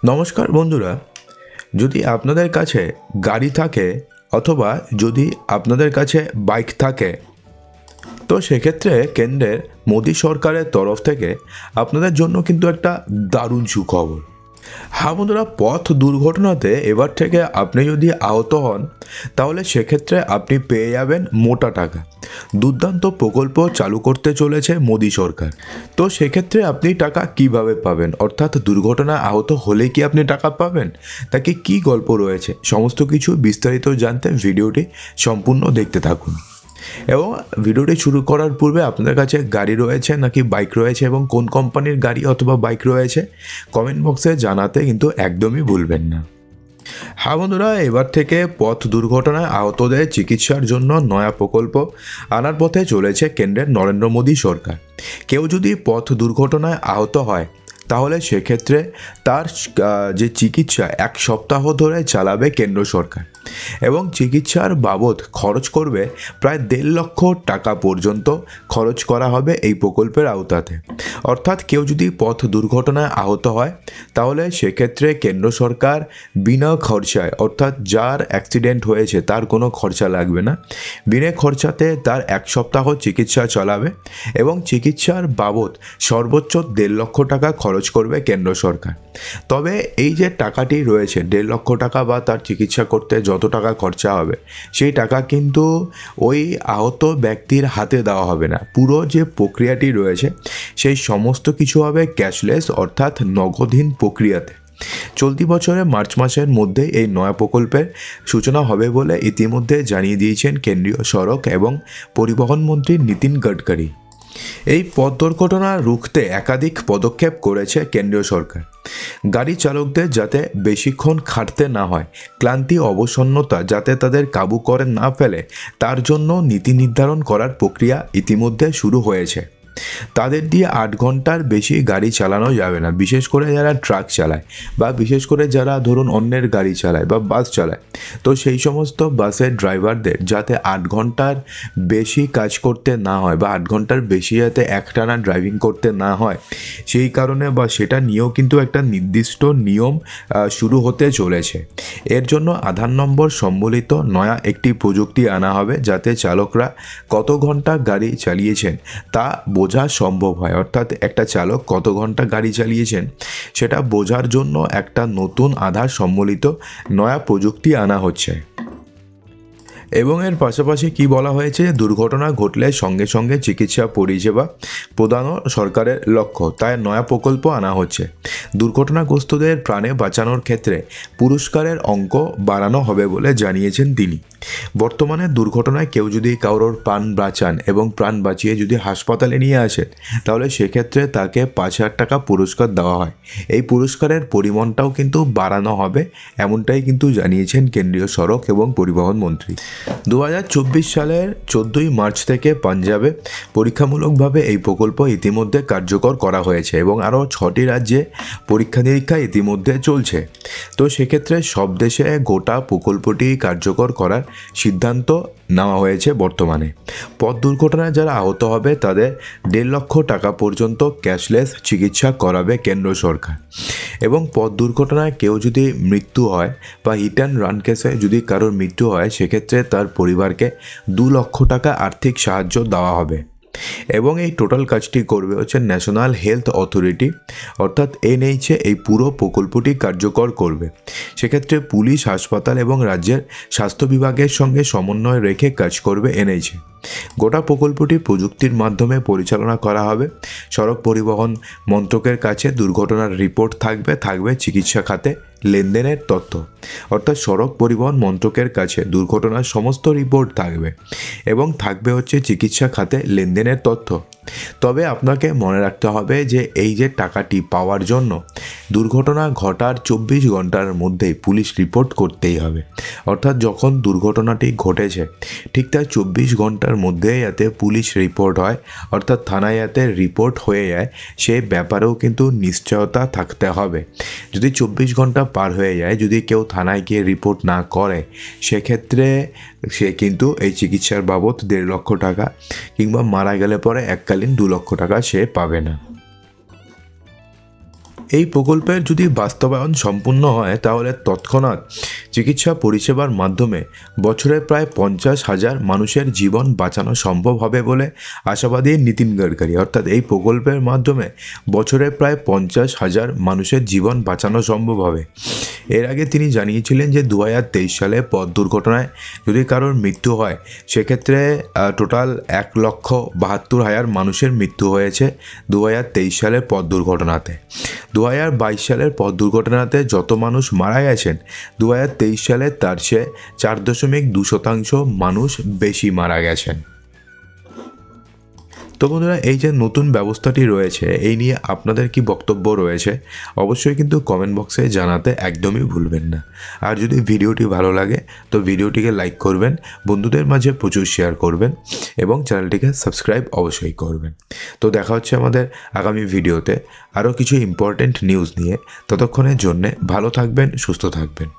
নমস্কার বন্ধুরা, যদি আপনাদের কাছে গাড়ি থাকে অথবা যদি আপনাদের কাছে বাইক থাকে তো সেক্ষেত্রে কেন্দ্রের মোদী সরকারের তরফ থেকে আপনাদের জন্য কিন্তু একটা দারুণ সুখবর। হ্যাঁ বন্ধুরা, পথ দুর্ঘটনাতে এবার থেকে আপনি যদি আহত হন তাহলে সেক্ষেত্রে আপনি পেয়ে যাবেন মোটা টাকা। দুর্দান্ত প্রকল্প চালু করতে চলেছে মোদী সরকার। তো সেক্ষেত্রে আপনি টাকা কিভাবে পাবেন, অর্থাৎ দুর্ঘটনায় আহত হলে কি আপনি টাকা পাবেন, তাকে কি গল্প রয়েছে, সমস্ত কিছু বিস্তারিত জানতে ভিডিওটি সম্পূর্ণ দেখতে থাকুন। এবং ভিডিওটি শুরু করার পূর্বে আপনাদের কাছে গাড়ি রয়েছে নাকি বাইক রয়েছে এবং কোন কোম্পানির গাড়ি অথবা বাইক রয়েছে কমেন্ট বক্সে জানাতে কিন্তু একদমই ভুলবেন না। হ্যাঁ বন্ধুরা, এবার থেকে পথ দুর্ঘটনায় আহতদের চিকিৎসার জন্য নয়া প্রকল্প আনার পথে চলেছে কেন্দ্রের নরেন্দ্র মোদী সরকার। কেউ যদি পথ দুর্ঘটনায় আহত হয় তাহলে সেক্ষেত্রে তার যে চিকিৎসা 1 সপ্তাহ ধরে চালাবে কেন্দ্র সরকার এবং চিকিৎসার বাবদ খরচ করবে প্রায় 1.5 লক্ষ টাকা পর্যন্ত খরচ করা হবে এই প্রকল্পের আওতাতে। অর্থাৎ কেউ যদি পথ দুর্ঘটনায় আহত হয় তাহলে সেক্ষেত্রে কেন্দ্র সরকার বিনা খরচায়, অর্থাৎ যার অ্যাক্সিডেন্ট হয়েছে তার কোনো খরচা লাগবে না, বিনা খরচাতে তার 1 সপ্তাহ চিকিৎসা চালাবে এবং চিকিৎসার বাবদ সর্বোচ্চ 1.5 লক্ষ টাকা খরচ করবে কেন্দ্র সরকার। তবে এই যে টাকাটি রয়েছে 1.5 লক্ষ টাকা বা তার চিকিৎসা করতে যত টাকা খরচা হবে সেই টাকা কিন্তু ওই আহত ব্যক্তির হাতে দেওয়া হবে না। পুরো যে প্রক্রিয়াটি রয়েছে সেই সমস্ত কিছু হবে ক্যাশলেস, অর্থাৎ নগদহীন প্রক্রিয়াতে। চলতি বছরের মার্চ মাসের মধ্যে এই নয়া প্রকল্পের সূচনা হবে বলে ইতিমধ্যে জানিয়ে দিয়েছেন কেন্দ্রীয় সড়ক এবং পরিবহন মন্ত্রী নীতিন গডকরি। এই পথ দুর্ঘটনা রুখতে একাধিক পদক্ষেপ করেছে কেন্দ্রীয় সরকার। গাড়ি চালকদের যাতে বেশিক্ষণ খাটতে না হয়, ক্লান্তি অবসন্নতা যাতে তাদের কাবু করে না ফেলে, তার জন্য নীতি নির্ধারণ করার প্রক্রিয়া ইতিমধ্যে শুরু হয়েছে। তাদের দিয়ে 8 ঘন্টার বেশি গাড়ি চালানো যাবে না, বিশেষ করে যারা ট্রাক চালায় বা বিশেষ করে যারা ধরুন অন্যের গাড়ি চালায় বা বাস চালায়। তো সেই সমস্ত বাসের ড্রাইভারদের যাতে 8 ঘন্টার বেশি কাজ করতে না হয় বা 8 ঘন্টার বেশি যাতে একটানা ড্রাইভিং করতে না হয়, সেই কারণে বা সেটা নিয়েও কিন্তু একটা নির্দিষ্ট নিয়ম শুরু হতে চলেছে। এর জন্য আধার নম্বর সম্বলিত নয়া একটি প্রযুক্তি আনা হবে যাতে চালকরা কত ঘন্টা গাড়ি চালিয়েছেন তা বোঝা সম্ভব হয়। অর্থাৎ একটা চালক কত ঘন্টা গাড়ি চালিয়েছেন সেটা বোঝার জন্য একটা নতুন আধার সম্বলিত নয়া প্রযুক্তি আনা হচ্ছে। এবং এর পাশাপাশি কি বলা হয়েছে, দুর্ঘটনা ঘটলে সঙ্গে সঙ্গে চিকিৎসা পরিষেবা প্রদানও সরকারের লক্ষ্য, তাই নয়া প্রকল্প আনা হচ্ছে। দুর্ঘটনাগ্রস্তদের প্রাণে বাঁচানোর ক্ষেত্রে পুরস্কারের অঙ্ক বাড়ানো হবে বলে জানিয়েছেন তিনি। বর্তমানে দুর্ঘটনায় কেউ যদি কারোর প্রাণ বাঁচান এবং প্রাণ বাঁচিয়ে যদি হাসপাতালে নিয়ে আসেন তাহলে সেক্ষেত্রে তাকে 5,000 টাকা পুরস্কার দেওয়া হয়। এই পুরস্কারের পরিমাণটাও কিন্তু বাড়ানো হবে, এমনটাই কিন্তু জানিয়েছেন কেন্দ্রীয় সড়ক এবং পরিবহন মন্ত্রী। 2024 সালের 14ই মার্চ থেকে পাঞ্জাবে পরীক্ষামূলকভাবে এই প্রকল্প ইতিমধ্যে কার্যকর করা হয়েছে এবং আরও 6টি রাজ্যে পরীক্ষা নিরীক্ষা ইতিমধ্যে চলছে। তো সেক্ষেত্রে সব দেশে গোটা প্রকল্পটি কার্যকর করার সিদ্ধান্ত নেওয়া হয়েছে বর্তমানে। পথ দুর্ঘটনায় যারা আহত হবে তাদের 1.5 লক্ষ টাকা পর্যন্ত ক্যাশলেস চিকিৎসা করাবে কেন্দ্র সরকার। এবং পথ দুর্ঘটনায় কেউ যদি মৃত্যু হয় বা হিট অ্যান্ড রান কেসে যদি কারোর মৃত্যু হয় সেক্ষেত্রে তার পরিবারকে 2 লক্ষ টাকা আর্থিক সাহায্য দেওয়া হবে। এবং এই টোটাল কাজটি করবে হচ্ছে ন্যাশনাল হেলথ অথরিটি, অর্থাৎ এনএইচএ এই পুরো প্রকল্পটি কার্যকর করবে। সেক্ষেত্রে পুলিশ, হাসপাতাল এবং রাজ্যের স্বাস্থ্য বিভাগের সঙ্গে সমন্বয় রেখে কাজ করবে এনএইচএ। গোটা প্রকল্পটি প্রযুক্তির মাধ্যমে পরিচালনা করা হবে। সড়ক পরিবহন মন্ত্রকের কাছে দুর্ঘটনার রিপোর্ট থাকবে চিকিৎসা খাতে লেনদেনের তথ্য, অর্থাৎ সড়ক পরিবহন মন্ত্রকের কাছে দুর্ঘটনার সমস্ত রিপোর্ট থাকবে এবং থাকবে হচ্ছে চিকিৎসা খাতে লেনদেনের তথ্য। তবে আপনাকে মনে রাখতে হবে যে এই যে টাকাটি পাওয়ার জন্য দুর্ঘটনা ঘটার 24 ঘন্টার মধ্যেই পুলিশ রিপোর্ট করতেই হবে। অর্থাৎ যখন দুর্ঘটনাটি ঘটেছে ঠিক তার 24 ঘন্টার মধ্যে যাতে পুলিশ রিপোর্ট হয়, অর্থাৎ থানায় যাতে রিপোর্ট হয়ে যায় সেই ব্যাপারেও কিন্তু নিশ্চয়তা থাকতে হবে। যদি 24 ঘন্টা পার হয়ে যায়, যদি কেউ থানায় গিয়ে রিপোর্ট না করে সেক্ষেত্রে সে কিন্তু এই চিকিৎসার বাবদ 1.5 লক্ষ টাকা কিংবা মারা গেলে পরে এককালীন 2 লক্ষ টাকা সে পাবে না। এই প্রকল্পের যদি বাস্তবায়ন সম্পূর্ণ হয় তাহলে তৎক্ষণাৎ চিকিৎসা পরিষেবার মাধ্যমে বছরে প্রায় 50,000 মানুষের জীবন বাঁচানো সম্ভব হবে বলে আশাবাদী নীতিন গডকরি। অর্থাৎ এই প্রকল্পের মাধ্যমে বছরে প্রায় 50,000 মানুষের জীবন বাঁচানো সম্ভব হবে। এর আগে তিনি জানিয়েছিলেন যে 2023 সালে পথ দুর্ঘটনায় যদি কারোর মৃত্যু হয় সেক্ষেত্রে টোটাল 1,72,000 মানুষের মৃত্যু হয়েছে 2023 সালের পথ দুর্ঘটনাতে। 2022 সালের পথ দুর্ঘটনাতে যত মানুষ মারা গেছেন 2023 সালে তার চেয়ে 4.2% মানুষ বেশি মারা গেছেন। তো বন্ধুরা, এই যে নতুন ব্যবস্থাটি রয়েছে এই নিয়ে আপনাদের কি বক্তব্য রয়েছে অবশ্যই কিন্তু কমেন্ট বক্সে জানাতে একদমই ভুলবেন না। আর যদি ভিডিওটি ভালো লাগে তো ভিডিওটিকে লাইক করবেন, বন্ধুদের মাঝে প্রচুর শেয়ার করবেন এবং চ্যানেলটিকে সাবস্ক্রাইব অবশ্যই করবেন। তো দেখা হচ্ছে আমাদের আগামী ভিডিওতে আরও কিছু ইম্পর্টেন্ট নিউজ নিয়ে। ততক্ষণের জন্যে ভালো থাকবেন, সুস্থ থাকবেন।